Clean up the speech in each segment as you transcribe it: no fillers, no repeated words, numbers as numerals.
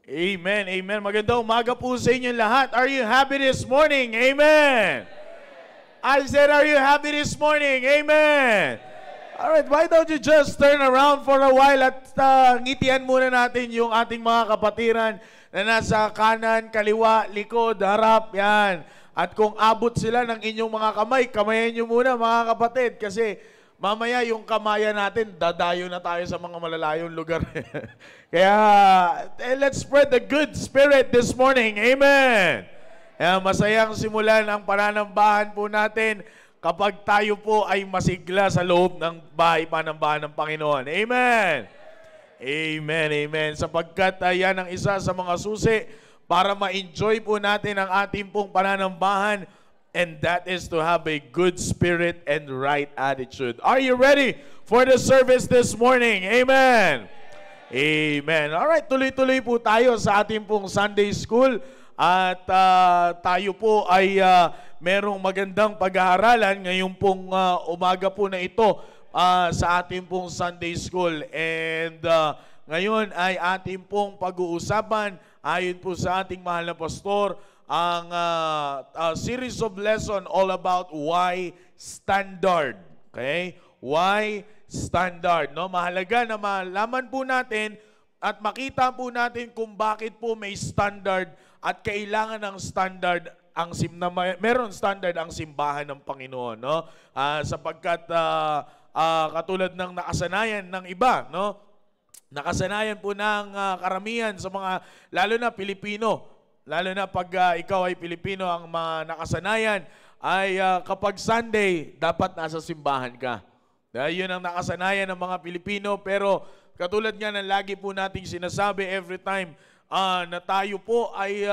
Amen, amen. Magandang umaga po sa inyo lahat. Are you happy this morning? Amen. I said, are you happy this morning? Amen. Alright, why don't you just turn around for a while at ngitian muna natin yung ating mga kapatiran na nasa kanan, kaliwa, likod, harap, yan. At kung abot sila ng inyong mga kamay, kamayan nyo muna mga kapatid kasi mamaya yung kamayan natin, dadayo na tayo sa mga malalayong lugar. Kaya, let's spread the good spirit this morning. Amen. Kaya masayang simulan ang pananambahan po natin kapag tayo po ay masigla sa loob ng panambahan ng Panginoon. Amen. Amen, amen. Sapagkat yan ang isa sa mga susi para ma-enjoy po natin ang ating pong pananambahan. And that is to have a good spirit and right attitude. Are you ready for the service this morning? Amen. Amen. Alright, tuloy-tuloy po tayo sa ating pong Sunday School. At tayo po ay merong magandang pag-aaralan ngayong pong umaga po na ito sa ating pong Sunday School. And ngayon ay ating pong pag-uusapan ayon po sa ating mahal na pastor ang series of lesson all about why standard. Okay? Why standard. No? Mahalaga na malaman po natin at makita po natin kung bakit po may standard at kailangan ng standard meron standard ang simbahan ng Panginoon, no? Sapagkat katulad ng nakasanayan ng iba, no? Nakasanayan po ng karamihan sa mga lalo na Pilipino. Lalo na pag ikaw ay Pilipino, ang mga nakasanayan ay kapag Sunday, dapat nasa simbahan ka. Yun ang nakasanayan ng mga Pilipino. Pero katulad nga ng lagi po nating sinasabi every time na tayo po ay,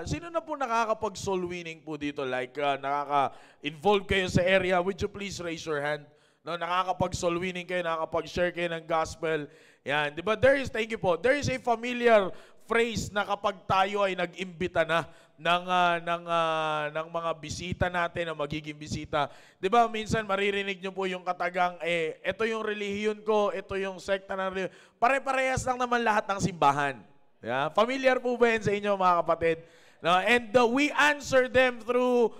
sino na po nakakapag-soul winning po dito? Like nakaka-involve kayo sa area, would you please raise your hand? No, nakakapag-soul winning kayo, nakakapag-share kayo ng gospel. Yan, di ba? Thank you po. There is a familiar phrase na kapag tayo ay nag-imbita na ng mga bisita natin, na magiging bisita. Di ba, minsan maririnig nyo po yung katagang, ito yung relihiyon ko, ito yung sekta ng relihiyon. Pare-parehas lang naman lahat ng simbahan. Yeah? Familiar po ba yan sa inyo mga kapatid? No? And we answer them through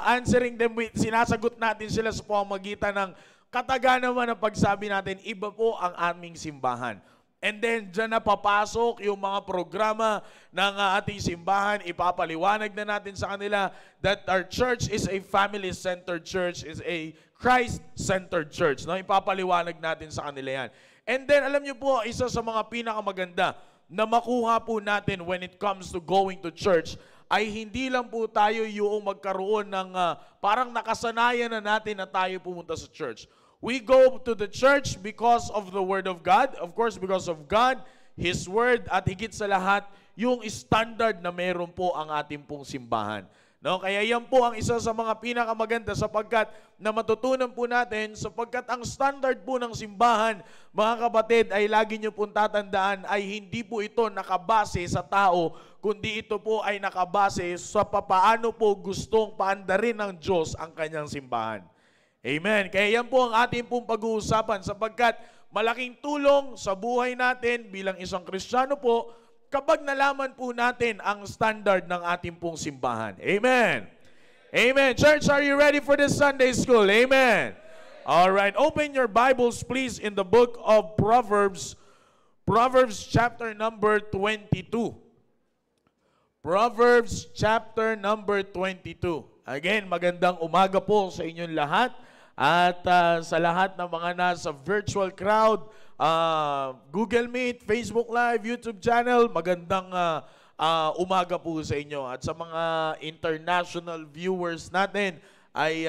answering them with, sinasagot natin sila sa pamamagitan ng kataga naman ng pagsabi natin, iba po ang aming simbahan. And then, dyan na papasok yung mga programa ng ating simbahan. Ipapaliwanag na natin sa kanila that our church is a family-centered church, is a Christ-centered church. No? Ipapaliwanag natin sa kanila yan. And then, alam niyo po, isa sa mga pinakamaganda na makuha po natin when it comes to going to church ay hindi lang po tayo yung magkaroon ng parang nakasanayan na natin na tayo pumunta sa church. We go to the church because of the Word of God, of course because of God, His Word, at higit sa lahat, yung standard na meron po ang ating pong simbahan. No? Kaya yan po ang isa sa mga pinakamaganda sapagkat na matutunan po natin sapagkat ang standard po ng simbahan, mga kapatid, ay lagi nyo pong tatandaan ay hindi po ito nakabase sa tao, kundi ito po ay nakabase sa papaano po gustong paandarin ng Diyos ang kanyang simbahan. Amen. Kaya yan po ang ating pong pag-uusapan sapagkat malaking tulong sa buhay natin bilang isang Kristiyano po kapag nalaman po natin ang standard ng ating pong simbahan. Amen. Amen. Church, are you ready for this Sunday school? Amen. All right. Open your Bibles, please, in the book of Proverbs. Proverbs chapter number 22. Proverbs chapter number 22. Again, magandang umaga po sa inyong lahat. At sa lahat ng mga nasa virtual crowd, Google Meet, Facebook Live, YouTube channel, magandang umaga po sa inyo. At sa mga international viewers natin, ay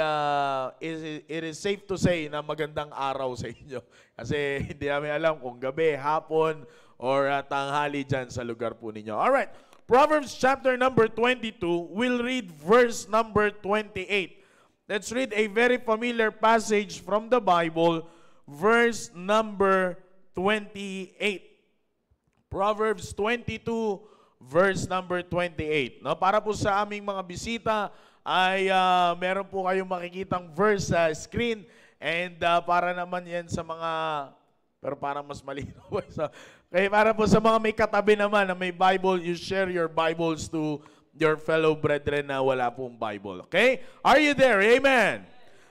it is safe to say na magandang araw sa inyo. Kasi hindi namin alam kung gabi, hapon, or tanghali dyan sa lugar po ninyo. Alright, Proverbs chapter number 22, we'll read verse number 28. Let's read a very familiar passage from the Bible, verse number 28. Proverbs 22, verse number 28. No, para po sa aming mga bisita, ay meron po kayong makikitang verse sa screen. And para naman yan sa mga, pero parang mas malinaw. Okay, para po sa mga may katabi naman na may Bible, you share your Bibles to your fellow brethren na wala pong Bible. Okay? Are you there? Amen.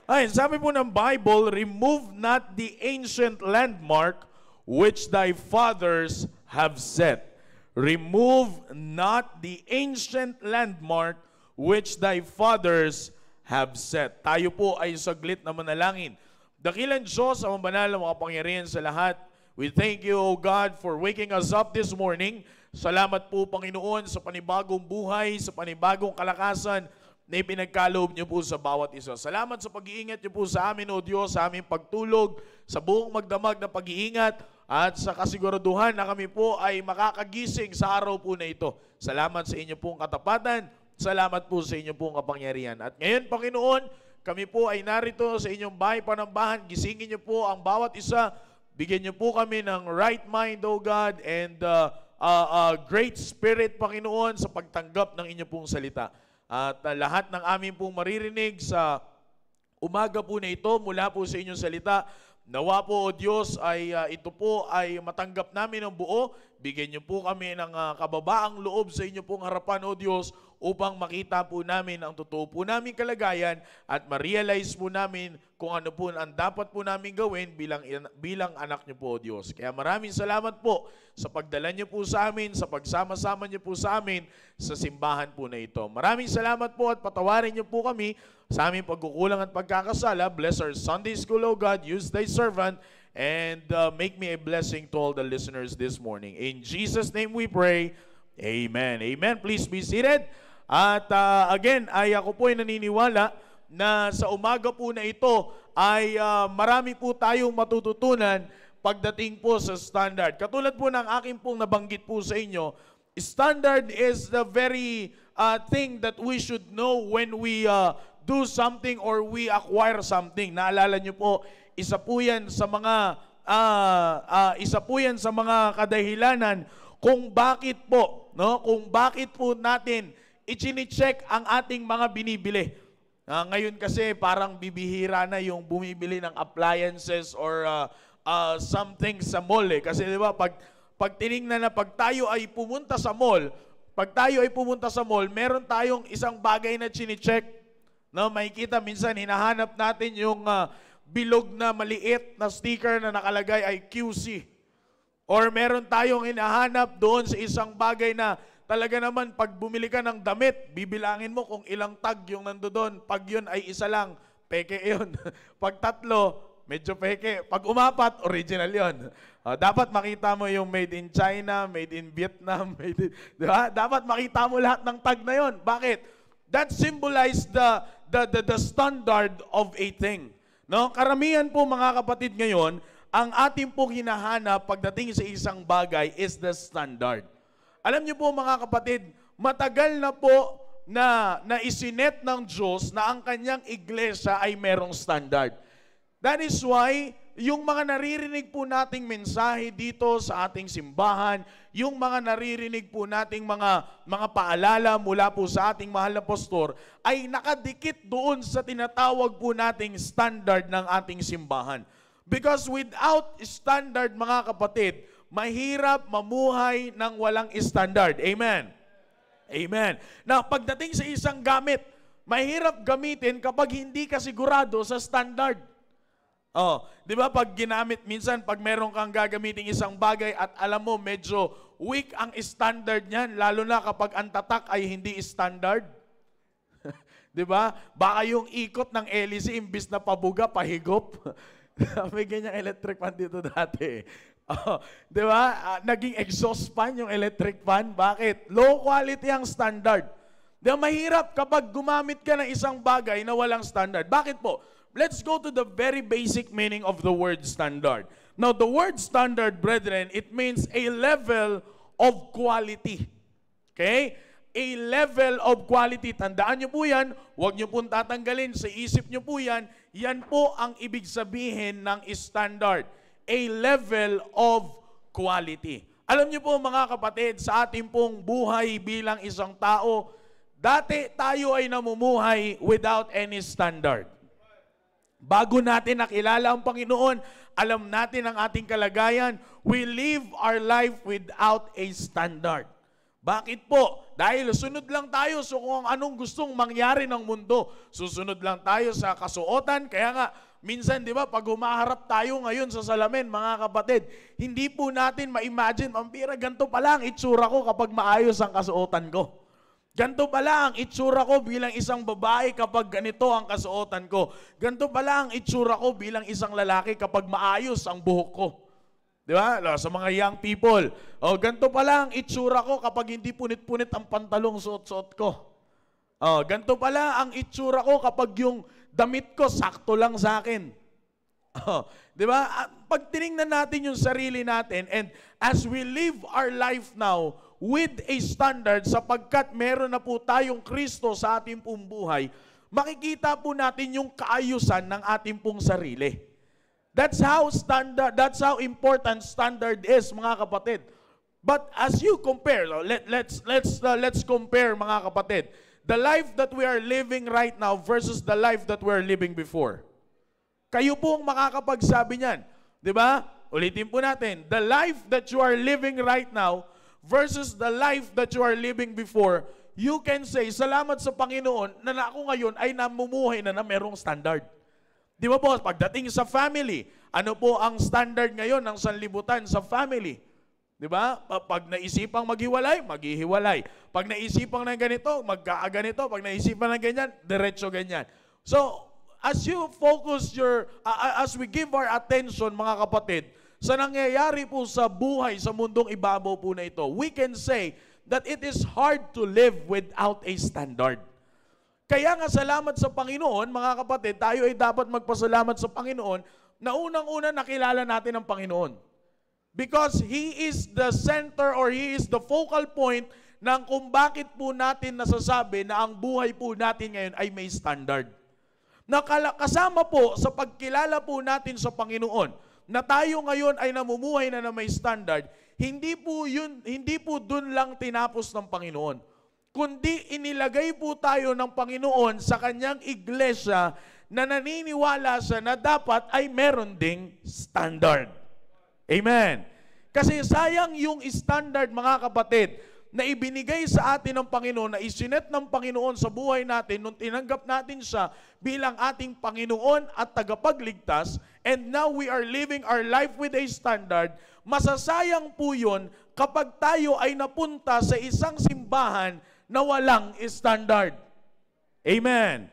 Ay, sabi po ng Bible, remove not the ancient landmark which thy fathers have set. Remove not the ancient landmark which thy fathers have set. Tayo po ay saglit na manalangin. Dakilang Diyos, ang banal na makapangyarihan sa lahat, we thank you, O God, for waking us up this morning. Salamat po, Panginoon, sa panibagong buhay, sa panibagong kalakasan na ipinagkaloob niyo po sa bawat isa. Salamat sa pag-iingat niyo po sa amin, O Diyos, sa aming pagtulog, sa buong magdamag na pag-iingat, at sa kasiguraduhan na kami po ay makakagising sa araw po na ito. Salamat sa inyo pong katapatan. Salamat po sa inyo pong kapangyarihan. At ngayon, Panginoon, kami po ay narito sa inyong bahay panambahan. Gisingin niyo po ang bawat isa. Bigyan niyo po kami ng right mind, O God, and great spirit, Panginoon, sa pagtanggap ng inyo pong salita. At lahat ng aming pong maririnig sa umaga po na ito, mula po sa inyong salita, nawa po, O Diyos, ay ito po ay matanggap namin ng buo. Bigyan niyo po kami ng kababaang loob sa inyo pong harapan, O Diyos, upang makita po namin ang totoo po namin kalagayan at ma-realize po namin kung ano po ang dapat po namin gawin bilang anak niyo po, O Diyos. Kaya maraming salamat po sa pagdala niyo po sa amin, sa pagsama-sama niyo po sa amin sa simbahan po na ito. Maraming salamat po at patawarin niyo po kami sa aming pagkukulang at pagkakasala. Bless our Sunday school, O God. Use thy servant and make me a blessing to all the listeners this morning. In Jesus' name we pray. Amen. Amen. Please be seated. At again, ay ako po ay naniniwala na sa umaga po na ito ay marami po tayong matututunan pagdating po sa standard. Katulad po ng aking pong nabanggit po sa inyo, standard is the very thing that we should know when we do something or we acquire something. Naalala niyo po, isa po yan sa mga kadahilanan kung bakit po, no? Kung bakit po natin i-check ang ating mga binibili. Ngayon kasi parang bibihira na yung bumibili ng appliances or something sa mall eh. Kasi di ba pag tiningnan na pag tayo ay pumunta sa mall, meron tayong isang bagay na chine-check. No, makikita minsan hinahanap natin yung bilog na maliit na sticker na nakalagay ay QC. Or meron tayong hinahanap doon sa isang bagay na talaga naman, pag bumili ka ng damit, bibilangin mo kung ilang tag yung nandoon. Pag yun ay isa lang, peke yun. Pag tatlo, medyo peke. Pag umapat, original yun. Dapat makita mo yung made in China, made in Vietnam, diba? Dapat makita mo lahat ng tag na yun. Bakit? That symbolize the standard of a thing. No? Karamihan po mga kapatid ngayon, ang ating pong hinahanap pagdating sa isang bagay is the standard. Alam niyo po mga kapatid, matagal na po na isinet ng Diyos na ang kanyang iglesia ay merong standard. That is why, yung mga naririnig po nating mensahe dito sa ating simbahan, yung mga naririnig po nating mga paalala mula po sa ating mahal na pastor, ay nakadikit doon sa tinatawag po nating standard ng ating simbahan. Because without standard mga kapatid, mahirap mamuhay ng walang standard. Amen. Amen. Now, pagdating sa isang gamit, mahirap gamitin kapag hindi ka sigurado sa standard. Di ba pag ginamit, minsan pag meron kang gagamitin isang bagay at alam mo medyo weak ang standard niyan, lalo na kapag ang tatak ay hindi standard. Di ba? Baka yung ikot ng hélice imbis na pabuga, pahigop. May ganyang electric fan dito dati. Di ba? Naging exhaust fan yung electric fan. Bakit? Low quality ang standard. Di ba? Mahirap kapag gumamit ka ng isang bagay na walang standard. Bakit po? Let's go to the very basic meaning of the word standard. Now, the word standard, brethren, it means a level of quality. Okay? A level of quality. Tandaan nyo po yan. Huwag nyo pong tatanggalin. Sa isip nyo po yan. Yan po ang ibig sabihin ng standard. A level of quality. Alam niyo po mga kapatid, sa ating pong buhay bilang isang tao, dati tayo ay namumuhay without any standard. Bago natin nakilala ang Panginoon, alam natin ang ating kalagayan, we live our life without a standard. Bakit po? Dahil sunod lang tayo sa kung anong gustong mangyari ng mundo. Susunod lang tayo sa kasuotan. Kaya nga, minsan, di ba, pag humaharap tayo ngayon sa salamin, mga kapatid, hindi po natin ma-imagine, Vampira, ganito pala ang itsura ko kapag maayos ang kasuotan ko. Ganito pala ang itsura ko bilang isang babae kapag ganito ang kasuotan ko. Ganito pala ang itsura ko bilang isang lalaki kapag maayos ang buhok ko. Di ba? Sa mga young people. O, ganito pala ang itsura ko kapag hindi punit-punit ang pantalong suot-suot ko. O, ganito pala ang itsura ko kapag yung damit ko sakto lang sa akin. O, di ba? Pag tinignan natin yung sarili natin, and as we live our life now with a standard, sapagkat meron na po tayong Kristo sa ating pong buhay, makikita po natin yung kaayusan ng ating pong sarili. That's how important standard is, mga kapatid. But as you compare, let's compare, mga kapatid, the life that we are living right now versus the life that we are living before. Kayo po ang makakapagsabi niyan, 'di ba? Ulitin po natin, the life that you are living right now versus the life that you are living before. You can say, salamat sa Panginoon na ako ngayon ay namumuhay na merong standard. Di ba po, pagdating sa family, ano po ang standard ngayon ng sanlibutan sa family? Di ba? Pag naisipang maghiwalay, maghihiwalay. Pag naisipang ng ganito, magkaaganito. Pag naisipan ng ganyan, diretso ganyan. So, as you focus as we give our attention, mga kapatid, sa nangyayari po sa buhay, sa mundong ibabaw po na ito, we can say that it is hard to live without a standard. Kaya nga salamat sa Panginoon, mga kapatid, tayo ay dapat magpasalamat sa Panginoon na unang-una nakilala natin ang Panginoon. Because He is the center or He is the focal point ng kung bakit po natin nasasabi na ang buhay po natin ngayon ay may standard. Kasama po sa pagkilala po natin sa Panginoon na tayo ngayon ay namumuhay na may standard, hindi po dun lang tinapos ng Panginoon. Kundi inilagay po tayo ng Panginoon sa kanyang iglesia na naniniwala siya na dapat ay meron ding standard. Amen. Kasi sayang yung standard, mga kapatid, na ibinigay sa atin ng Panginoon, na isinet ng Panginoon sa buhay natin nung tinanggap natin siya bilang ating Panginoon at tagapagligtas, and now we are living our life with a standard. Masasayang po yun kapag tayo ay napunta sa isang simbahan na walang standard. Amen.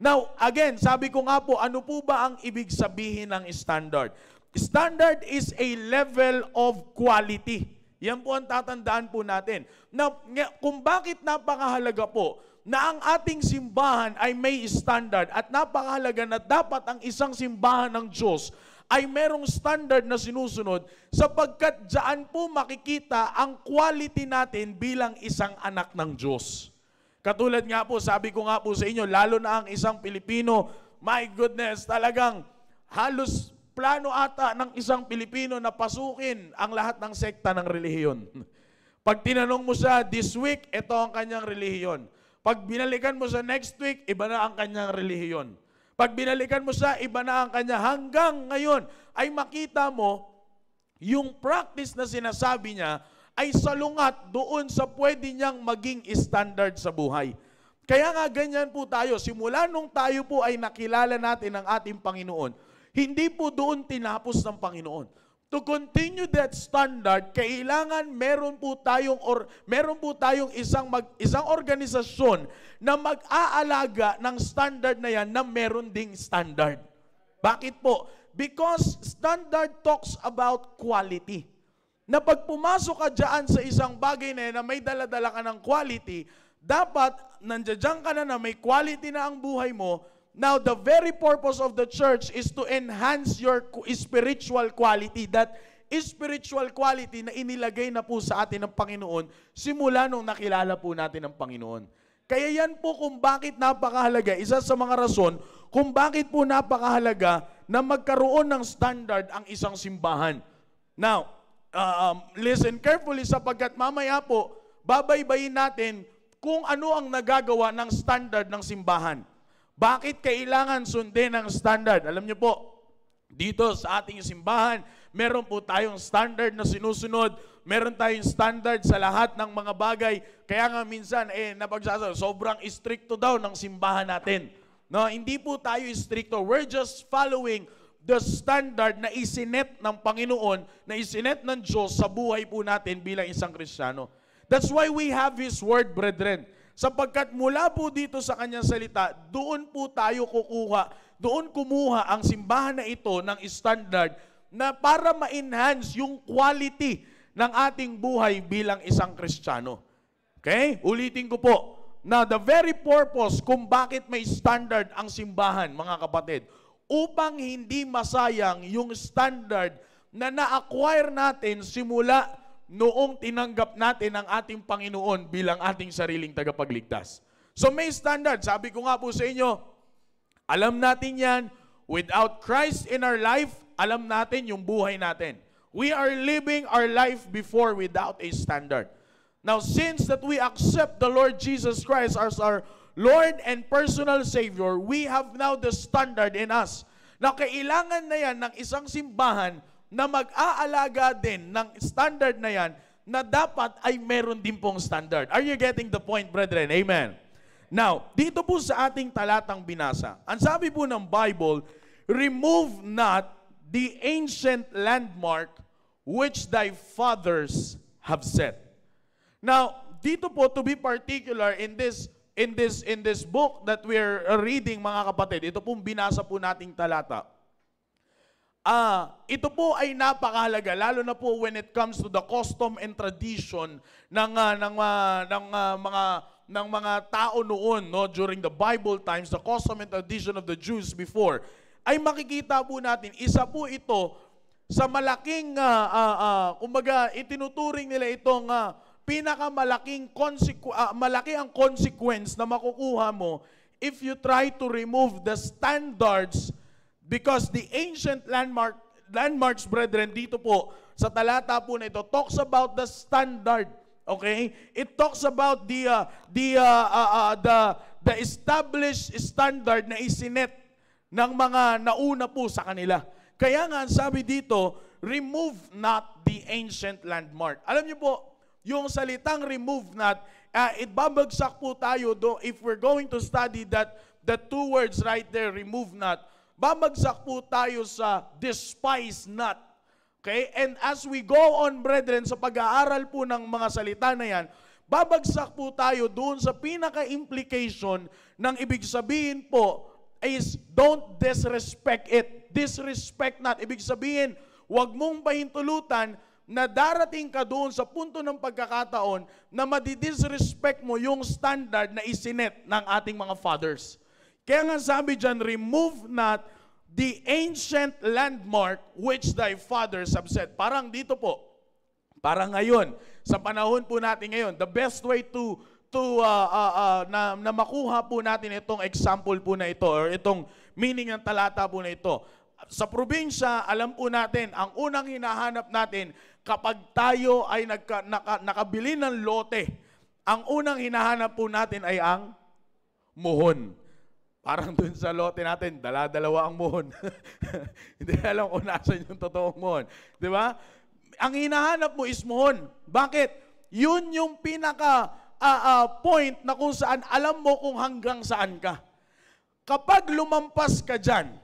Now, again, sabi ko nga po, ano po ba ang ibig sabihin ng standard? Standard is a level of quality. Yan po ang tatandaan po natin. Now, kung bakit napakahalaga po na ang ating simbahan ay may standard at napakahalaga na dapat ang isang simbahan ng Diyos ay merong standard na sinusunod sapagkat diyan po makikita ang quality natin bilang isang anak ng Diyos. Katulad nga po, sabi ko nga po sa inyo, lalo na ang isang Pilipino, my goodness, talagang halos plano ata ng isang Pilipino na pasukin ang lahat ng sekta ng relihiyon. Pag tinanong mo siya, this week, ito ang kanyang relihiyon. Pag binalikan mo sa next week, iba na ang kanyang relihiyon. Pag binalikan mo siya, iba na ang kanya. Hanggang ngayon ay makita mo yung practice na sinasabi niya ay salungat doon sa pwede niyang maging standard sa buhay. Kaya nga ganyan po tayo. Simula nung tayo po ay nakilala natin ang ating Panginoon, hindi po doon tinapos ng Panginoon. To continue that standard, kailangan meron po tayong isang organisasyon na mag-aalaga ng standard na yan na meron ding standard. Bakit po? Because standard talks about quality. Na pag pumasok ka dyan sa isang bagay na yan na may dala-dala ka ng quality, dapat nandiyan ka na may quality na ang buhay mo. Now, the very purpose of the church is to enhance your spiritual quality. That spiritual quality na inilagay na po sa atin ng Panginoon simula nung nakilala po natin ang Panginoon. Kaya yan po kung bakit napakahalaga, isa sa mga rason kung bakit po napakahalaga na magkaroon ng standard ang isang simbahan. Now, listen carefully sapagkat mamaya po, babaybayin natin kung ano ang nagagawa ng standard ng simbahan. Bakit kailangan sundin ang standard? Alam niyo po, dito sa ating simbahan, meron po tayong standard na sinusunod. Meron tayong standard sa lahat ng mga bagay. Kaya nga minsan, napagsasabi, sobrang stricto daw ng simbahan natin. No, hindi po tayo stricto. We're just following the standard na isinet ng Panginoon, na isinet ng Diyos sa buhay po natin bilang isang Kristiyano. That's why we have His Word, brethren. Sapagkat mula po dito sa kanyang salita, doon po tayo doon kumuha ang simbahan na ito ng standard na para ma-enhance yung quality ng ating buhay bilang isang Kristiyano. Okay? Ulitin ko po, na the very purpose kung bakit may standard ang simbahan, mga kapatid, upang hindi masayang yung standard na na-acquire natin simula noong tinanggap natin ang ating Panginoon bilang ating sariling tagapagligtas. So may standard. Sabi ko nga po sa inyo, alam natin yan, without Christ in our life, alam natin yung buhay natin. We are living our life before without a standard. Now, since that we accept the Lord Jesus Christ as our Lord and personal Savior, we have now the standard in us. Now, kailangan na yan ng isang simbahan na mag-aalaga din ng standard na yan na dapat ay meron din pong standard. Are you getting the point, brethren? Amen. Now, dito po sa ating talatang binasa, ang sabi po ng Bible, remove not the ancient landmark which thy fathers have set. Now, dito po, to be particular in this book that we're reading, mga kapatid, ito pong binasa po nating talata. Ito po ay napakahalaga, lalo na po when it comes to the custom and tradition ng mga tao noon, no, during the Bible times, the custom and tradition of the Jews before, ay makikita po natin, isa po ito sa malaking, kumbaga, itinuturing nila itong pinakamalaking malaki ang consequence na makukuha mo if you try to remove the standards, because the ancient landmarks, brethren, dito po sa talata po na ito talks about the standard. Okay? It talks about the established standard na isinet ng mga nauna po sa kanila. Kaya nga sabi dito, remove not the ancient landmark. Alam niyo po, yung salitang remove not, ibabagsak po tayo if we're going to study the two words right there, remove not, babagsak po tayo sa despise not. Okay? And as we go on, brethren, sa pag-aaral po ng mga salita na yan, babagsak po tayo doon sa pinaka-implication ng ibig sabihin po is don't disrespect it. Disrespect not. Ibig sabihin, huwag mong pahintulutan na darating ka doon sa punto ng pagkakataon na madidisrespect mo yung standard na isinet ng ating mga fathers. Kaya nga sabi dyan, remove not the ancient landmark which thy fathers have set. Parang dito po, parang ngayon, sa panahon po natin ngayon, the best way na makuha po natin itong example po na ito or itong meaning ng talata po na ito. Sa probinsya, alam po natin, ang unang hinahanap natin kapag tayo ay nakabili ng lote, ang unang hinahanap po natin ay ang muhon. Parang dun sa lote natin, dala-dalawa ang muhon. Hindi alam kung nasan yung totoong muhon. Di ba? Ang hinahanap mo is muhon. Bakit? Yun yung pinaka point na kung saan alam mo kung hanggang saan ka. Kapag lumampas ka dyan,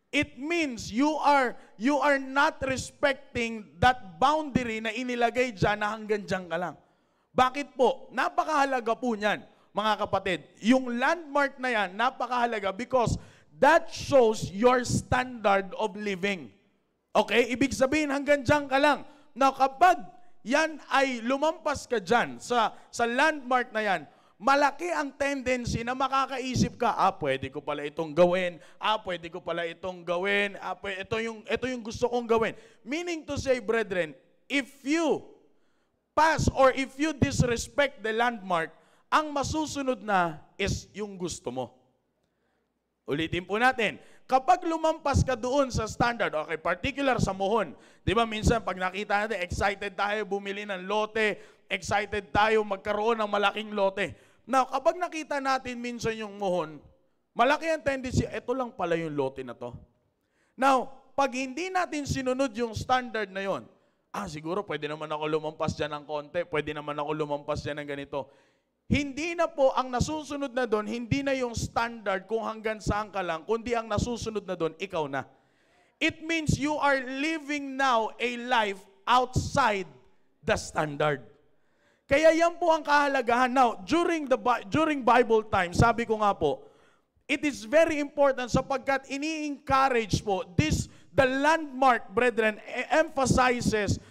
it means you are not respecting that boundary na inilagay dyan na hanggang dyan ka lang. Bakit po? Napakahalaga po niyan, mga kapatid. Yung landmark na yan, napakahalaga because that shows your standard of living. Okay? Ibig sabihin, hanggang dyan ka lang. Now, kapag yan ay lumampas ka dyan sa landmark na yan, malaki ang tendency na makakaisip ka, pwede ko pala itong gawin, pwede ko pala itong gawin, ito yung gusto kong gawin. Meaning to say, brethren, if you pass or if you disrespect the landmark, ang masusunod na is yung gusto mo. Ulitin po natin. Kapag lumampas ka doon sa standard, okay, particular sa muhon, di ba minsan pag nakita natin, excited tayo bumili ng lote, excited tayo magkaroon ng malaking lote. Now, kapag nakita natin minsan yung muhon, malaki ang tendency, eto lang pala yung lote na to. Now, pag hindi natin sinunod yung standard na yon, siguro pwede naman ako lumampas dyan ng konti, pwede naman ako lumampas dyan ng ganito. Hindi na po ang nasusunod na doon, hindi na yung standard kung hanggang saan ka lang, kundi ang nasusunod na doon, ikaw na. It means you are living now a life outside the standard. Kaya yan po ang kahalagahan. Now, during Bible time, sabi ko nga po, it is very important sapagkat ini-encourage po the landmark, brethren, emphasizes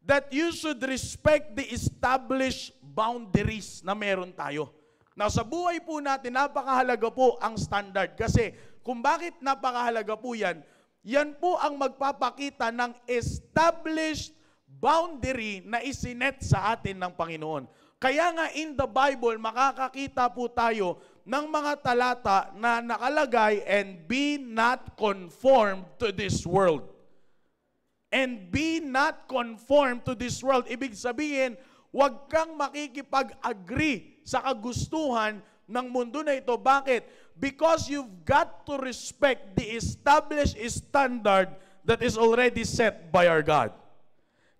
that you should respect the established boundaries na meron tayo. Now, sa buhay po natin, napakahalaga po ang standard. Kasi kung bakit napakahalaga po yan, yan po ang magpapakita ng established boundary na isinet sa atin ng Panginoon. Kaya nga in the Bible, makakakita po tayo ng mga talata na nakalagay, and be not conformed to this world. And be not conformed to this world. Ibig sabihin, huwag kang makikipag-agree sa kagustuhan ng mundo na ito. Bakit? Because you've got to respect the established standard that is already set by our God.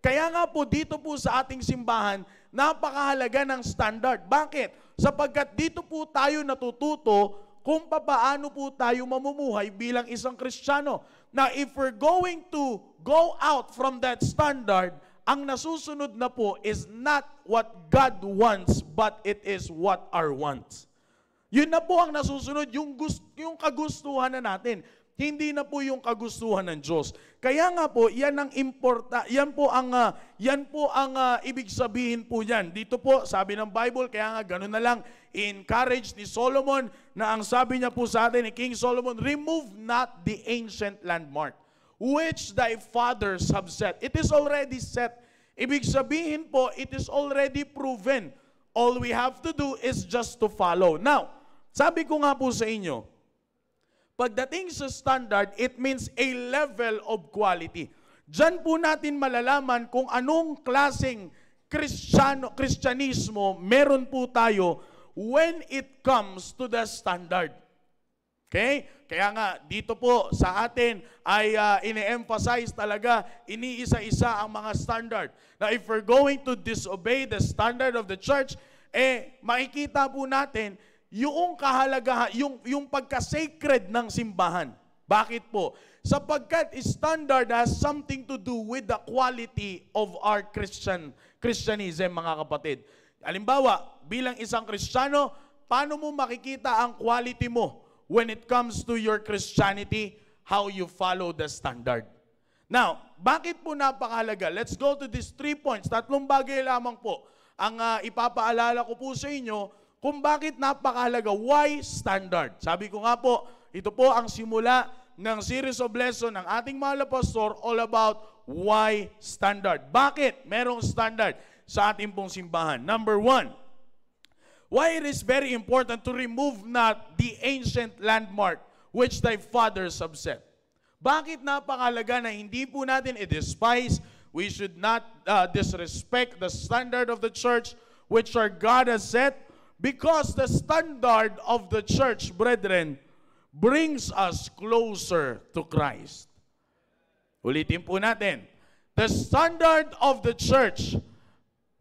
Kaya nga po dito po sa ating simbahan, napakahalaga ng standard. Bakit? Sapagkat dito po tayo natututo kung paano po tayo mamumuhay bilang isang Kristiyano. Now, if we're going to go out from that standard, ang nasusunod na po is not what God wants, but it is what our wants. Yun na po ang nasusunod, yung kagustuhan na natin. Hindi na po yung kagustuhan ng Diyos. Kaya nga po, yan po ang ibig sabihin po yan. Dito po, sabi ng Bible, kaya nga ganun na lang, encourage ni Solomon na ang sabi niya po sa atin ni King Solomon, remove not the ancient landmark, which thy fathers have set. It is already set. Ibig sabihin po, it is already proven. All we have to do is just to follow. Now, sabi ko nga po sa inyo, pagdating sa standard, it means a level of quality. Diyan po natin malalaman kung anong klaseng Kristyanismo meron po tayo when it comes to the standard. Okay? Kaya nga, dito po sa atin ay ine-emphasize talaga, iniisa-isa ang mga standard. Now, if we're going to disobey the standard of the church, makikita po natin yung kahalagahan, yung pagka-sacred ng simbahan. Bakit po? Sapagkat standard has something to do with the quality of our Christianism, mga kapatid. Halimbawa, bilang isang Kristiyano, paano mo makikita ang quality mo when it comes to your Christianity? How you follow the standard. Now, bakit po napakahalaga? Let's go to these 3 points. 3 bagay lamang po ang ipapaalala ko po sa inyo kung bakit napakahalaga. Why standard? Sabi ko nga po, ito po ang simula ng series of lesson ng ating mahal na pastor, all about why standard. Bakit merong standard sa ating pong simbahan? Number 1, why it is very important to remove not the ancient landmark which thy fathers have set. Bakit napakahalaga na hindi po natin i-despise, we should not disrespect the standard of the church which our God has set? Because the standard of the church, brethren, brings us closer to Christ. Ulitin po natin. The standard of the church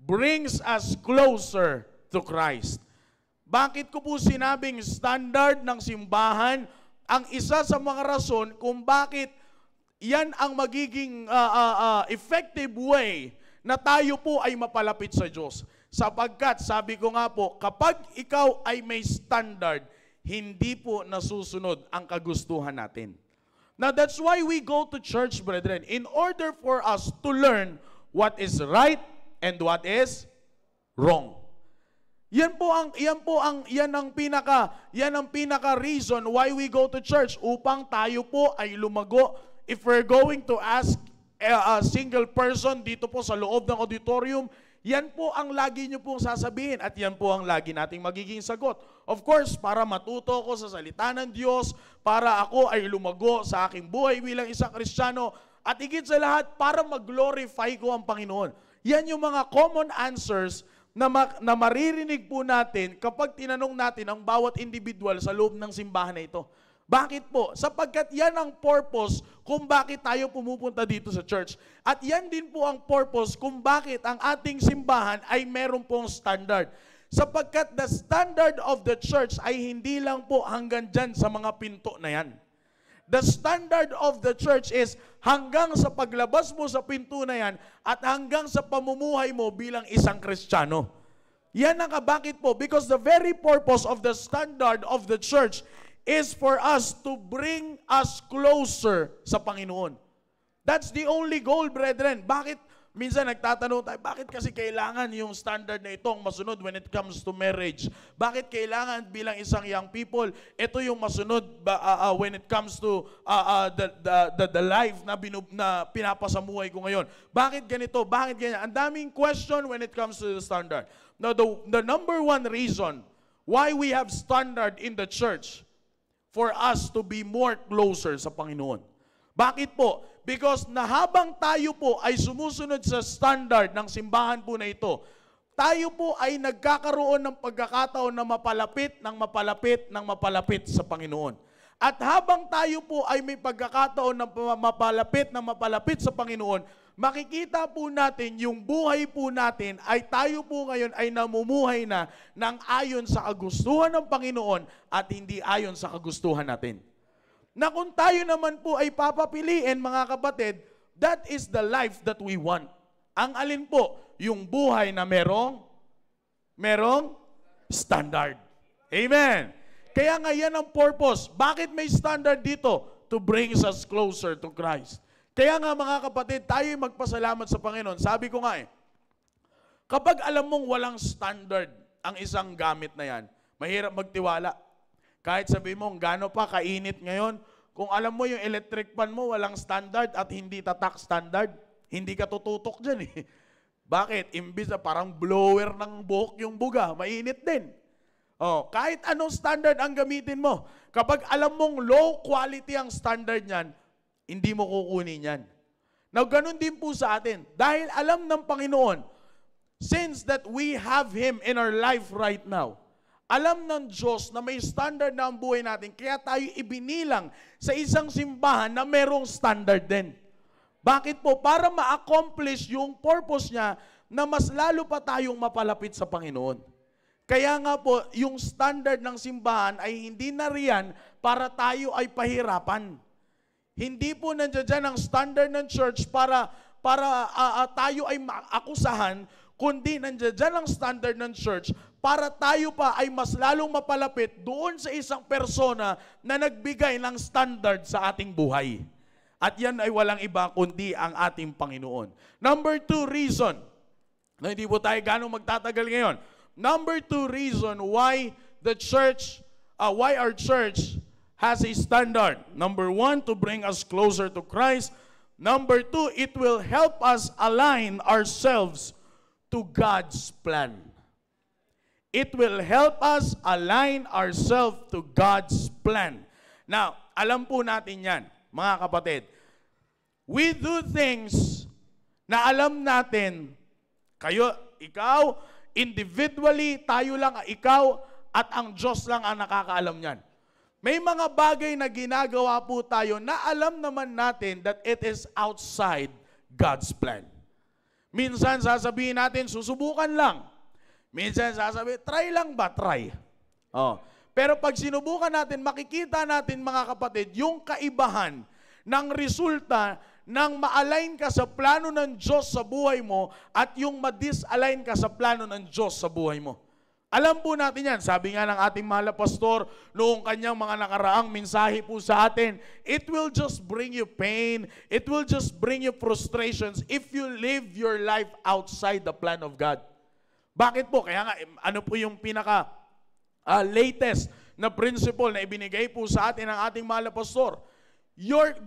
brings us closer to Christ. Bakit ko po sinabing standard ng simbahan? Ang isa sa mga rason kung bakit yan ang magiging effective way na tayo po ay mapalapit sa Diyos. Sapagkat, sabi ko nga po, kapag ikaw ay may standard, hindi po nasusunod ang kagustuhan natin. Now, that's why we go to church, brethren, in order for us to learn what is right and what is wrong. Yan ang pinaka reason why we go to church, upang tayo po ay lumago. If we're going to ask a single person dito po sa loob ng auditorium, yan po ang lagi nyo pong sasabihin at yan po ang lagi nating magiging sagot. Of course, para matuto ko sa salita ng Diyos, para ako ay lumago sa aking buhay bilang isang Kristiyano, at higit sa lahat, para mag-glorify ko ang Panginoon. Yan yung mga common answers na maririnig po natin kapag tinanong natin ang bawat individual sa loob ng simbahan na ito. Bakit po? Sapagkat yan ang purpose kung bakit tayo pumupunta dito sa church. At yan din po ang purpose kung bakit ang ating simbahan ay meron pong standard. Sapagkat the standard of the church ay hindi lang po hanggang dyan sa mga pinto na yan. The standard of the church is hanggang sa paglabas mo sa pinto na yan at hanggang sa pamumuhay mo bilang isang Kristiyano. Yan ang bakit po? Because the very purpose of the standard of the church is for us to bring us closer sa Panginoon. That's the only goal, brethren. Bakit? Minsan nagtatanong tayo, bakit kasi kailangan yung standard na itong masunod when it comes to marriage? Bakit kailangan bilang isang young people, ito yung masunod when it comes to the life na pinapasamuhay ko ngayon? Bakit ganito? Bakit ganyan? Ang daming question when it comes to the standard. Now, the number one reason why we have standard in the church for us to be more closer sa Panginoon. Bakit po? Because na habang tayo po ay sumusunod sa standard ng simbahan po na ito, tayo po ay nagkakaroon ng pagkakataon na mapalapit sa Panginoon. At habang tayo po ay may pagkakataon na mapalapit sa Panginoon, makikita po natin yung buhay po natin ay tayo po ngayon ay namumuhay na ng ayon sa kagustuhan ng Panginoon at hindi ayon sa kagustuhan natin. Na kung tayo naman po ay papapiliin, mga kapatid, that is the life that we want. Ang alin po? Yung buhay na merong standard. Amen. Kaya nga yan ang purpose. Bakit may standard dito? To bring us closer to Christ. Kaya nga mga kapatid, tayo magpasalamat sa Panginoon. Sabi ko nga kapag alam mong walang standard ang isang gamit na yan, mahirap magtiwala. Kahit sabihin mo, gaano pa kainit ngayon, kung alam mo yung electric fan mo, walang standard at hindi tatak standard, hindi ka tututok dyan eh. Bakit? Imbis na parang blower ng buhok yung buga, mainit din. Kahit anong standard ang gamitin mo, kapag alam mong low quality ang standard niyan, hindi mo kukunin yan. Now, ganun din po sa atin. Dahil alam ng Panginoon, since that we have Him in our life right now, alam ng Diyos na may standard na ang buhay natin, kaya tayo ibinilang sa isang simbahan na merong standard din. Bakit po? Para ma-accomplish yung purpose niya na mas lalo pa tayong mapalapit sa Panginoon. Kaya nga po, yung standard ng simbahan ay hindi na riyan para tayo ay pahirapan. Hindi po nandiyan ang standard ng church para tayo ay akusahan, kundi nandiyan ang standard ng church para tayo pa ay mas lalong mapalapit doon sa isang persona na nagbigay ng standard sa ating buhay. At yan ay walang iba kundi ang ating Panginoon. Number 2 reason, na hindi po tayo gano'ng magtatagal ngayon. Number 2 reason why our church has a standard. Number 1, to bring us closer to Christ. Number 2, it will help us align ourselves to God's plan. It will help us align ourselves to God's plan. Now, alam po natin yan, mga kapatid. We do things na alam natin, ikaw, individually, tayo lang, ikaw, at ang Diyos lang ang nakakaalam yan. May mga bagay na ginagawa po tayo na alam naman natin that it is outside God's plan. Minsan sasabihin natin, susubukan lang. Minsan sasabihin, try lang ba? Try. Pero pag sinubukan natin, makikita natin mga kapatid, yung kaibahan ng resulta ng ma-align ka sa plano ng Diyos sa buhay mo at yung ma-disalign ka sa plano ng Diyos sa buhay mo. Alam po natin yan. Sabi nga ng ating mahal na pastor, noong kanyang mga nakaraang mensahe po sa atin, it will just bring you pain, it will just bring you frustrations if you live your life outside the plan of God. Bakit po? Kaya nga, ano po yung latest na principle na ibinigay po sa atin ng ating mahal na pastor?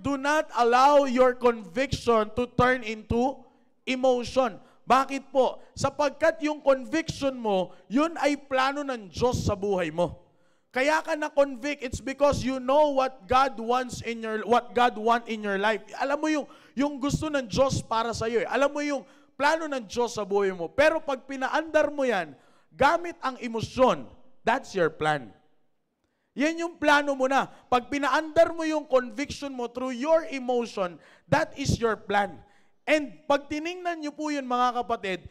Do not allow your conviction to turn into emotion. Bakit po? Sapagkat yung conviction mo, yun ay plano ng Diyos sa buhay mo. Kaya ka na-convict, it's because you know what God wants in your life. Alam mo yung gusto ng Diyos para sa iyo. Alam mo yung plano ng Diyos sa buhay mo. Pero pag pinaandar mo yan, gamit ang emosyon, that's your plan. Yan yung plano mo na. Pag pinaandar mo yung conviction mo through your emotion, that is your plan. And pag tiningnan nyo po yun mga kapatid,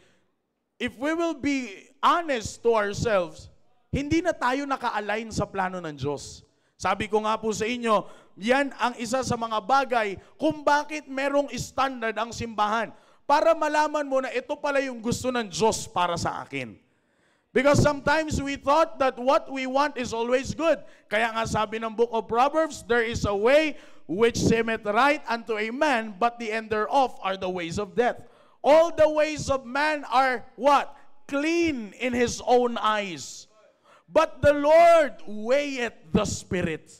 if we will be honest to ourselves, hindi na tayo naka-align sa plano ng Diyos. Sabi ko nga po sa inyo, yan ang isa sa mga bagay kung bakit merong standard ang simbahan. Para malaman mo na ito pala yung gusto ng Diyos para sa akin. Because sometimes we thought that what we want is always good. Kaya nga sabi ng book of Proverbs, there is a way which seemeth right unto a man, but the end thereof are the ways of death. All the ways of man are what? Clean in his own eyes. But the Lord weigheth the spirit.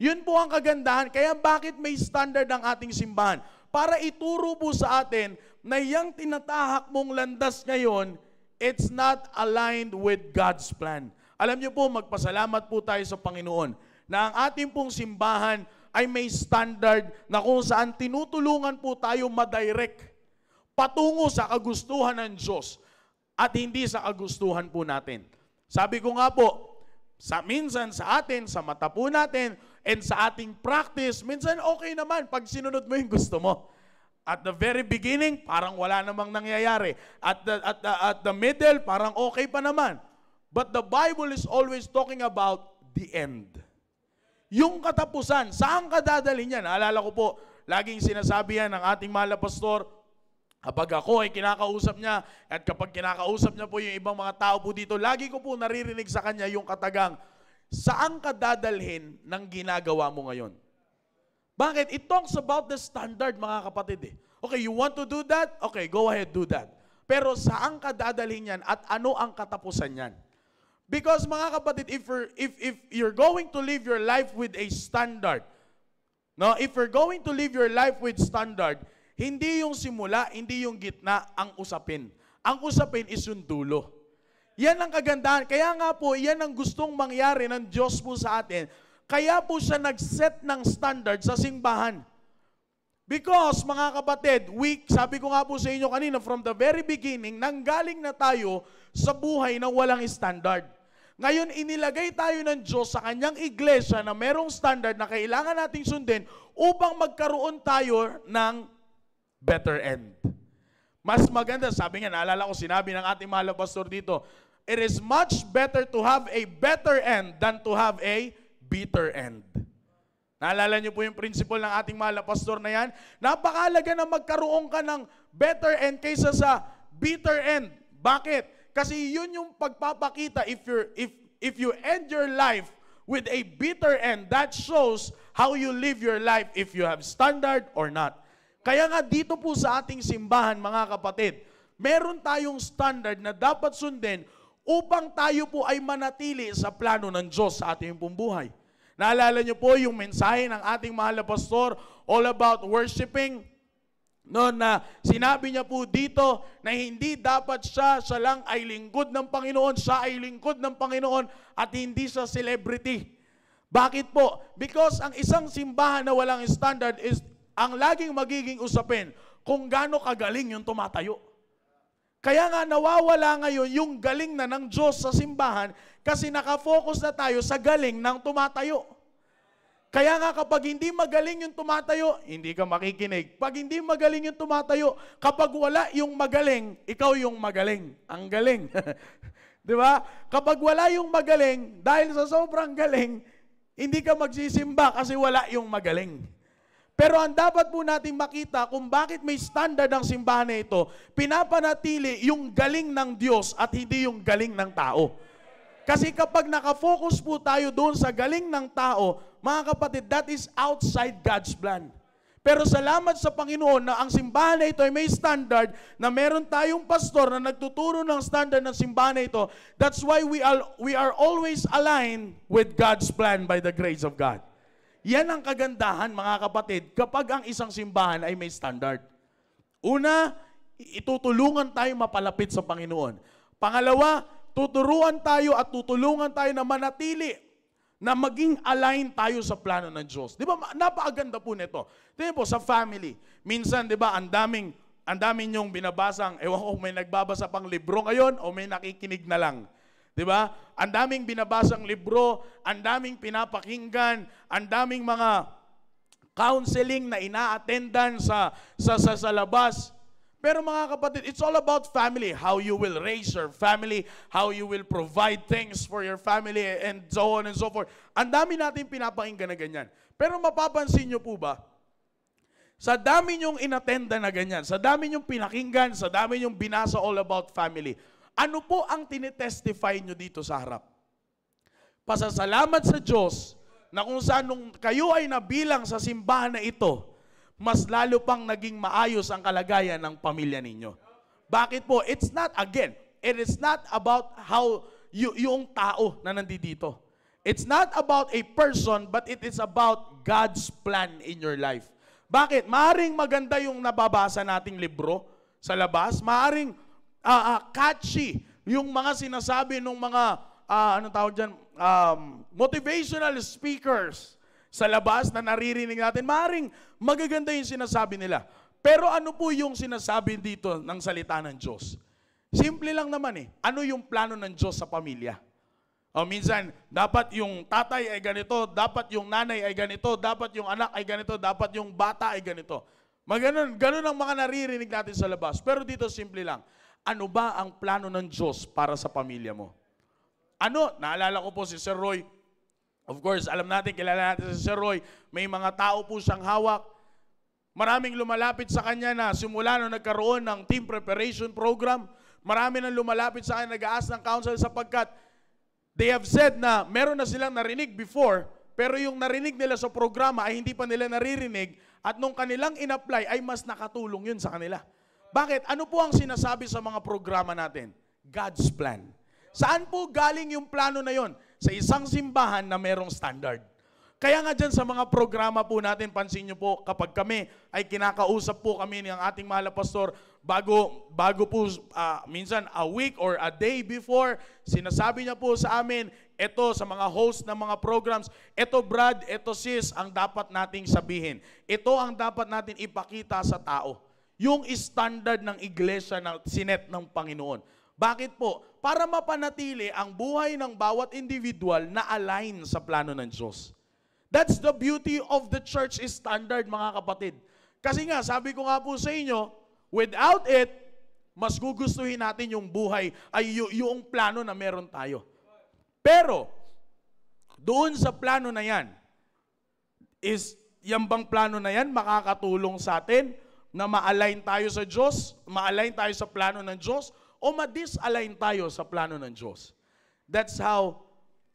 Yun po ang kagandahan. Kaya bakit may standard ang ating simbahan? Para ituro po sa atin na yung tinatahak mong landas ngayon, it's not aligned with God's plan. Alam niyo po, magpasalamat po tayo sa Panginoon na ang ating pong simbahan ay may standard na kung saan tinutulungan po tayo madirect patungo sa kagustuhan ng Diyos at hindi sa kagustuhan po natin. Sabi ko nga po, minsan sa atin, sa mata po natin, and sa ating practice, minsan okay naman pag sinunod mo yung gusto mo. At the very beginning, parang wala namang nangyayari. At the middle, parang okay pa naman. But the Bible is always talking about the end. Yung katapusan, saan ka dadalhin yan? Naalala ko po, laging sinasabi yan ng ating mahal na pastor, kapag ako ay kinakausap niya, at kapag kinakausap niya po yung ibang mga tao po dito, lagi ko po naririnig sa kanya yung katagang, saan ka dadalhin ng ginagawa mo ngayon? Bakit? It talks about the standard, mga kapatid eh. Okay, you want to do that? Okay, go ahead, do that. Pero saan ka dadalhin yan at ano ang katapusan yan? Because mga kapatid, if you're going to live your life with a standard, no, if you're going to live your life with standard, hindi yung simula, hindi yung gitna ang usapin. Ang usapin is yung dulo. Yan ang kagandahan. Kaya nga po, yan ang gustong mangyari ng Diyos po sa atin. Kaya po siya nag-set ng standard sa simbahan. Because, mga kapatid, sabi ko nga po sa inyo kanina, from the very beginning, nanggaling na tayo sa buhay na walang standard. Ngayon, inilagay tayo ng Diyos sa kanyang iglesia na merong standard na kailangan nating sundin upang magkaroon tayo ng better end. Mas maganda, sabi nga, naalala ko, sinabi ng ating mahal na pastor dito, it is much better to have a better end than to have a bitter end. Naalala niyo po yung principle ng ating mahal na pastor na yan? Napakahalaga na magkaroon ka ng better end kaysa sa bitter end. Bakit? Kasi yun yung pagpapakita if you end your life with a bitter end, that shows how you live your life if you have standard or not. Kaya nga dito po sa ating simbahan, mga kapatid, meron tayong standard na dapat sundin upang tayo po ay manatili sa plano ng Diyos sa ating pong buhay. Naalala niyo po yung mensahe ng ating mahal na pastor all about worshiping, no, na sinabi niya po dito na hindi dapat siya lang ay lingkod ng Panginoon, siya ay lingkod ng Panginoon at hindi siya celebrity. Bakit po? Because ang isang simbahan na walang standard is ang laging magiging usapin kung gaano kagaling yung tumatayo. Kaya nga nawawala ngayon yung galing na ng Diyos sa simbahan kasi nakafocus na tayo sa galing ng tumatayo. Kaya nga kapag hindi magaling yung tumatayo, hindi ka makikinig. Pag hindi magaling yung tumatayo, kapag wala yung magaling, ikaw yung magaling. Ang galing. Di ba? Kapag wala yung magaling, dahil sa sobrang galing, hindi ka magsisimba kasi wala yung magaling. Pero ang dapat po natin makita kung bakit may standard ang simbahan na ito, pinapanatili yung galing ng Diyos at hindi yung galing ng tao. Kasi kapag nakafocus po tayo doon sa galing ng tao, mga kapatid, that is outside God's plan. Pero salamat sa Panginoon na ang simbahan na ito ay may standard na meron tayong pastor na nagtuturo ng standard ng simbahan na ito. That's why we are always aligned with God's plan by the grace of God. Yan ang kagandahan, mga kapatid, kapag ang isang simbahan ay may standard. Una, itutulungan tayo mapalapit sa Panginoon. Pangalawa, tuturuan tayo at tutulungan tayo na manatili na maging align tayo sa plano ng Diyos. Di ba, napakaganda po nito. Di ba po, sa family, minsan, di ba, ang daming ang dami nyong binabasang, ewan ko may nagbabasa pang libro ngayon o may nakikinig na lang. Diba? Ang daming binabasang libro, ang daming pinapakinggan, ang daming mga counseling na ina-attendan sa labas. Pero mga kapatid, it's all about family. How you will raise your family, how you will provide things for your family, and so on and so forth. Ang dami natin pinapakinggan na ganyan. Pero mapapansin nyo po ba, sa dami nyong inattenda na ganyan, sa dami nyong pinakinggan, sa dami nyong binasa all about family, ano po ang tinitestify nyo dito sa harap? Pasasalamat sa Diyos na kung saan nung kayo ay nabilang sa simbahan na ito, mas lalo pang naging maayos ang kalagayan ng pamilya ninyo. Bakit po? It is not about how yung tao na nandito. It's not about a person, but it is about God's plan in your life. Bakit? Maaring maganda yung nababasa nating libro sa labas. Maaring catchy yung mga sinasabi ng mga, motivational speakers sa labas na naririnig natin. Maaring magaganda yung sinasabi nila. Pero ano po yung sinasabi dito ng salita ng Diyos? Simple lang naman eh. Ano yung plano ng Diyos sa pamilya? O minsan, dapat yung tatay ay ganito, dapat yung nanay ay ganito, dapat yung anak ay ganito, dapat yung bata ay ganito. Ganun ang mga naririnig natin sa labas. Pero dito simple lang. Ano ba ang plano ng Diyos para sa pamilya mo? Ano? Naalala ko po si Sir Roy. Of course, alam natin, kilala natin si Sir Roy. May mga tao po siyang hawak. Maraming lumalapit sa kanya na simula nung nagkaroon ng team preparation program. Marami nang lumalapit sa kanya, nag-aas ng counsel sapagkat they have said na meron na silang narinig before, pero yung narinig nila sa programa ay hindi pa nila naririnig at nung kanilang in-apply ay mas nakatulong yun sa kanila. Bakit? Ano po ang sinasabi sa mga programa natin? God's plan. Saan po galing yung plano na yon? Sa isang simbahan na merong standard. Kaya nga dyan sa mga programa po natin, pansin nyo po, kapag kami ay kinakausap po kami ng ating mahal na pastor, bago po minsan a week or a day before, sinasabi niya po sa amin, ito sa mga host ng mga programs, ito Brad, ito sis, ang dapat nating sabihin. Ito ang dapat natin ipakita sa tao. Yung standard ng iglesia na sinet ng Panginoon. Bakit po? Para mapanatili ang buhay ng bawat individual na align sa plano ng Diyos. That's the beauty of the church standard, mga kapatid. Kasi nga, sabi ko nga po sa inyo, without it, mas gugustuhin natin yung buhay, ay yung plano na meron tayo. Pero, doon sa plano na yan, yan bang plano na yan makakatulong sa atin na ma-align tayo sa Diyos, ma-align tayo sa plano ng Diyos, o ma-disalign tayo sa plano ng Diyos. That's how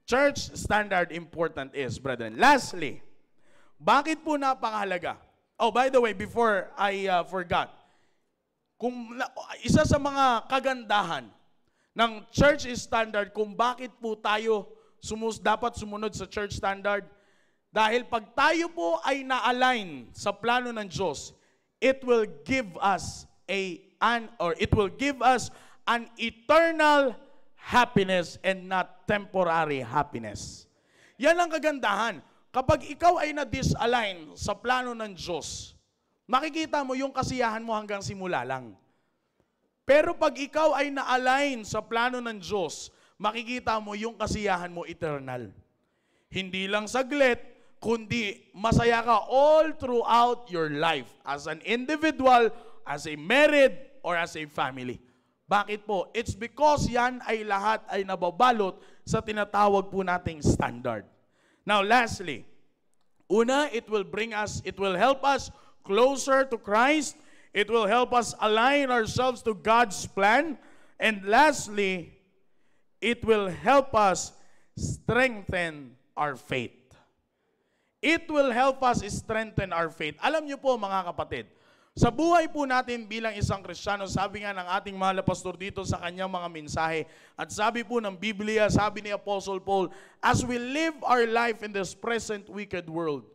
church standard important is, brethren. Lastly, bakit po napakahalaga? Oh, by the way, before I forgot, isa sa mga kagandahan ng church standard kung bakit po tayo dapat sumunod sa church standard, dahil pag tayo po ay na-align sa plano ng Diyos, it will give us an eternal happiness and not temporary happiness. Yan ang kagandahan. Kapag ikaw ay na-disalign sa plano ng Diyos, makikita mo yung kasiyahan mo hanggang simula lang. Pero pag ikaw ay na-align sa plano ng Diyos, makikita mo yung kasiyahan mo eternal. Hindi lang saglit, kundi masaya ka all throughout your life as an individual, as a married, or as a family. Bakit po? It's because yan ay lahat ay nababalot sa tinatawag po nating standard. Now, lastly, una, it will help us closer to Christ. It will help us align ourselves to God's plan. And lastly, it will help us strengthen our faith. It will help us strengthen our faith. Alam niyo po, mga kapatid, sa buhay po natin bilang isang Kristiyano, sabi nga ng ating mahal na pastor dito sa kanyang mga mensahe, at sabi po ng Biblia, sabi ni Apostle Paul, as we live our life in this present wicked world,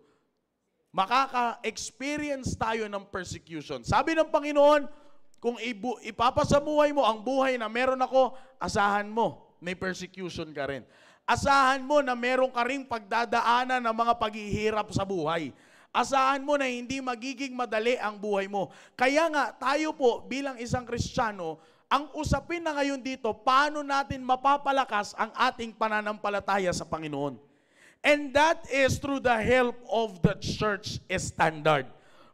makaka-experience tayo ng persecution. Sabi ng Panginoon, kung ipapasamuhay mo ang buhay na meron ako, asahan mo, may persecution ka rin. Asahan mo na meron ka ring pagdadaanan ng mga paghihirap sa buhay. Asahan mo na hindi magiging madali ang buhay mo. Kaya nga, tayo po bilang isang Kristiyano, ang usapin na ngayon dito, paano natin mapapalakas ang ating pananampalataya sa Panginoon. And that is through the help of the church standard.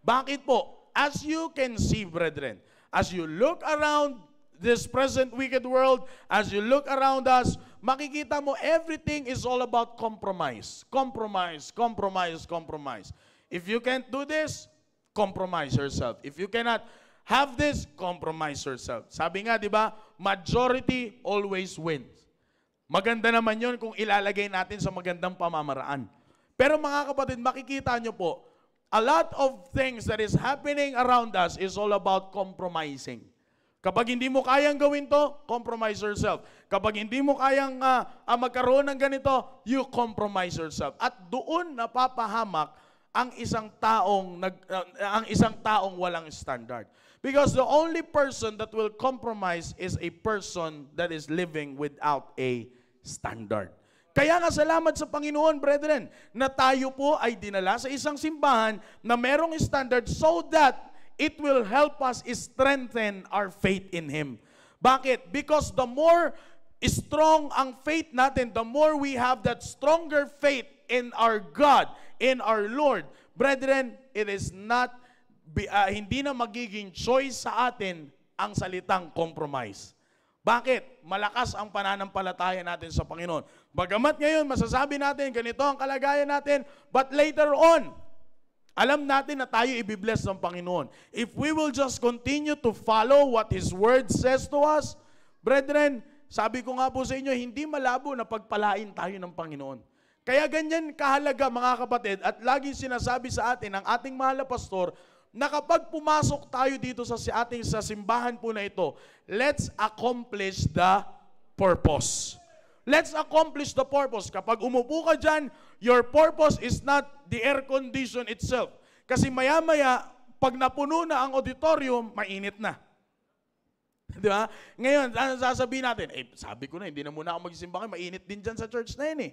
Bakit po? As you can see, brethren, as you look around this present wicked world, as you look around us, makikita mo everything is all about compromise. Compromise, compromise, compromise. If you can't do this, compromise yourself. If you cannot have this, compromise yourself. Sabi nga, di ba, majority always wins. Maganda naman yun kung ilalagay natin sa magandang pamamaraan. Pero mga kapatid, makikita nyo po, a lot of things that is happening around us is all about compromising. Kapag hindi mo kayang gawin to, compromise yourself. Kapag hindi mo kayang magkaroon ng ganito, you compromise yourself. At doon napapahamak ang isang taong walang standard. Because the only person that will compromise is a person that is living without a standard. Kaya nga salamat sa Panginoon, brethren, na tayo po ay dinala sa isang simbahan na merong standard so that it will help us strengthen our faith in Him. Bakit? Because the more strong ang faith natin, the more we have that stronger faith in our God, in our Lord. Brethren, it is not, hindi na magiging choice sa atin ang salitang compromise. Bakit? Malakas ang pananampalataya natin sa Panginoon. Bagamat ngayon, masasabi natin, ganito ang kalagayan natin, but later on, alam natin na tayo ibibless ng Panginoon. If we will just continue to follow what His Word says to us, brethren, sabi ko nga po sa inyo, hindi malabo na pagpalain tayo ng Panginoon. Kaya ganyan kahalaga mga kapatid at laging sinasabi sa atin ng ating mahal na pastor na kapag pumasok tayo dito sa simbahan po na ito, let's accomplish the purpose. Let's accomplish the purpose. Kapag umupo ka dyan, your purpose is not the air condition itself. Kasi maya-maya, pag napuno na ang auditorium, mainit na. Di ba? Ngayon, sasabihin natin, sabi ko na, hindi na muna ako magsimba, mainit din dyan sa church na yun eh.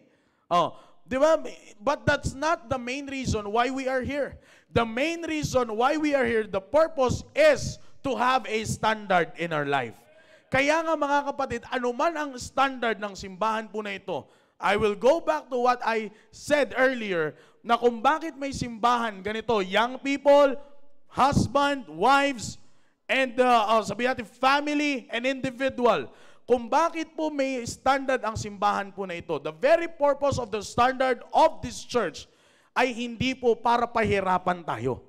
Oh, di ba? But that's not the main reason why we are here. The main reason why we are here, the purpose is to have a standard in our life. Kaya nga mga kapatid, anuman ang standard ng simbahan po na ito, I will go back to what I said earlier, na kung bakit may simbahan ganito, young people, husband, wives, and sabihin natin family and individual. Kung bakit po may standard ang simbahan po na ito, the very purpose of the standard of this church ay hindi po para pahirapan tayo.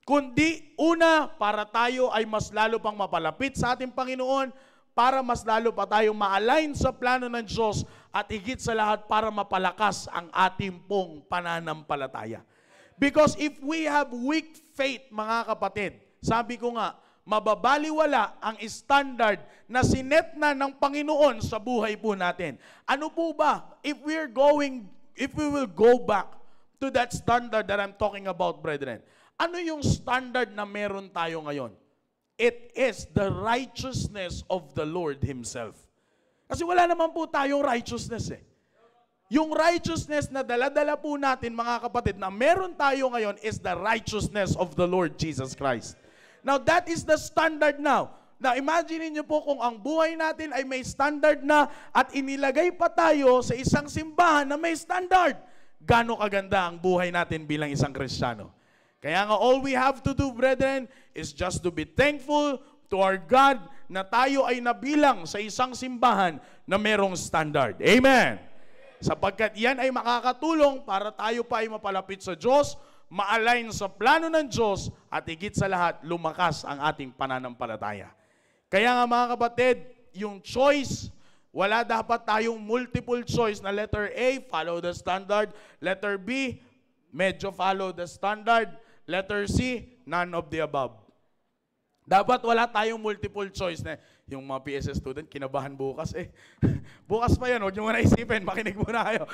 Kundi una, para tayo ay mas lalo pang mapalapit sa ating Panginoon, para mas lalo pa tayong ma-align sa plano ng Diyos at higit sa lahat para mapalakas ang ating pong pananampalataya. Because if we have weak faith, mga kapatid, sabi ko nga, mababaliwala ang standard na sinet na ng Panginoon sa buhay po natin. Ano po ba? If we will go back to that standard that I'm talking about, brethren, ano yung standard na meron tayo ngayon? It is the righteousness of the Lord Himself. Kasi wala naman po tayong righteousness eh. Yung righteousness na dala-dala po natin, mga kapatid, na meron tayo ngayon is the righteousness of the Lord Jesus Christ. Now, that is the standard now. Now, imagine niyo po kung ang buhay natin ay may standard na at inilagay pa tayo sa isang simbahan na may standard. Gaano kaganda ang buhay natin bilang isang Kristiyano. Kaya nga, all we have to do, brethren, is just to be thankful to our God na tayo ay nabilang sa isang simbahan na merong standard. Amen! Sapagkat yan ay makakatulong para tayo pa ay mapalapit sa Diyos, ma-align sa plano ng Diyos, at higit sa lahat, lumakas ang ating pananampalataya. Kaya nga mga kapatid, yung choice, wala dapat tayong multiple choice na letter A, follow the standard. Letter B, medyo follow the standard. Letter C, none of the above. Dapat wala tayong multiple choice na yung mga PSS student, kinabahan bukas eh. Bukas pa yan, huwag nyo muna isipin, makinig muna kayo.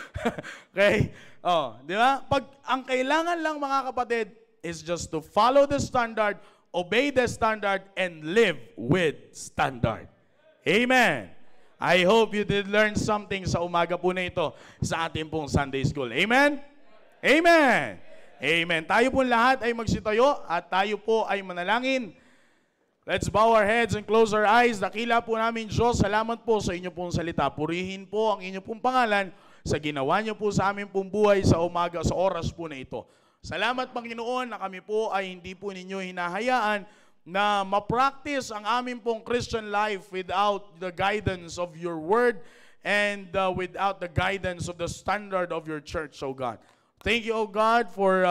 Okay? Oh, di ba? Ang kailangan lang mga kapatid is just to follow the standard, obey the standard, and live with standard. Amen. I hope you did learn something sa umaga po na ito sa ating pong Sunday School. Amen? Amen. Amen. Tayo po lahat ay magsitayo at tayo po ay manalangin. Let's bow our heads and close our eyes. Dakila po namin, Diyos, salamat po sa inyo pong salita. Purihin po ang inyo pong pangalan sa ginawa niyo po sa aming pong buhay sa umaga, sa oras po na ito. Salamat, Panginoon, na kami po ay hindi po ninyo hinahayaan na ma-practice ang aming pong Christian life without the guidance of your word and without the guidance of the standard of your church, O God. Thank you, O God, for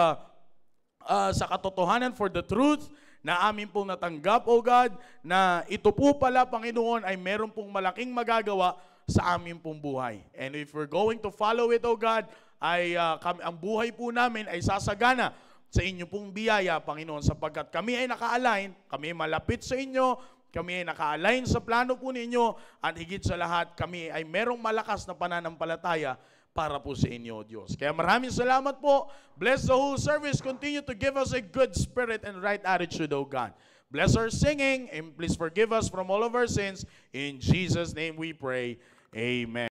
sa katotohanan, for the truth na amin pong natanggap, O God, na ito po pala, Panginoon, ay meron pong malaking magagawa sa amin pong buhay. And if we're going to follow it, O God, ay ang buhay po namin ay sasagana sa inyo pong biyaya, Panginoon, sapagkat kami ay naka-align, kami ay malapit sa inyo, kami ay naka-align sa plano po ninyo, at higit sa lahat, kami ay merong malakas na pananampalataya para po sa inyo, Diyos. Kaya maraming salamat po. Bless the whole service. Continue to give us a good spirit and right attitude, O God. Bless our singing, and please forgive us from all of our sins. In Jesus' name we pray. Amen.